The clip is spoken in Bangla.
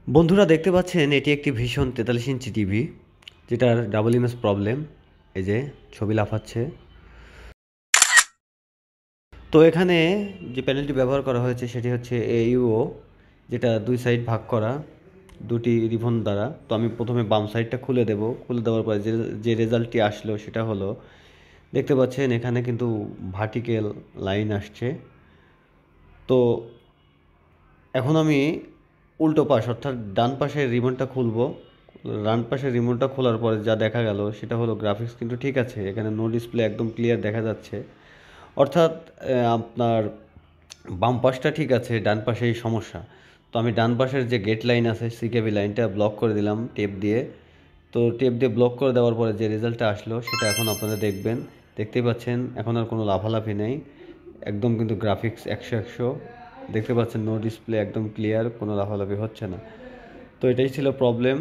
বন্ধুরা দেখতে পাচ্ছেন এটি একটি ভীষণ 43 ইঞ্চি টিভি, যেটার ডাবল ইমেজ প্রবলেম। এই যে ছবি লাফাচ্ছে। তো এখানে যে প্যানেলটি ব্যবহার করা হয়েছে সেটি হচ্ছে এইউও, যেটা দুই সাইড ভাগ করা দুটি রিবন দ্বারা। তো আমি প্রথমে বাম সাইডটা খুলে দেব। খুলে দেওয়ার পরে যে রেজাল্টটি আসলো সেটা হলো, দেখতে পাচ্ছেন এখানে কিন্তু ভার্টিক্যাল লাইন আসছে। তো এখন আমি উল্টো পাশ অর্থাৎ ডান পাশের রিমোটটা খুলবো। ডান পাশের রিমোটটা খোলার পরে যা দেখা গেল সেটা হলো গ্রাফিক্স কিন্তু ঠিক আছে, এখানে নো ডিসপ্লে একদম ক্লিয়ার দেখা যাচ্ছে। অর্থাৎ আপনার বাম পাশটা ঠিক আছে, ডান পাশেই সমস্যা। তো আমি ডান পাশের যে গেট লাইন আছে সিকেবি লাইনটা ব্লক করে দিলাম টেপ দিয়ে। তো টেপ দিয়ে ব্লক করে দেওয়ার পরে যে রেজাল্টটা আসলো সেটা এখন আপনারা দেখবেন। দেখতেই পাচ্ছেন এখন আর কোনো লাফালাফি নেই, একদম কিন্তু গ্রাফিক্স 100/100। দেখতে পাচ্ছেন নো ডিসপ্লে একদম ক্লিয়ার, কোনো লাফালাফি হচ্ছে না। তো এটাই ছিল প্রবলেম।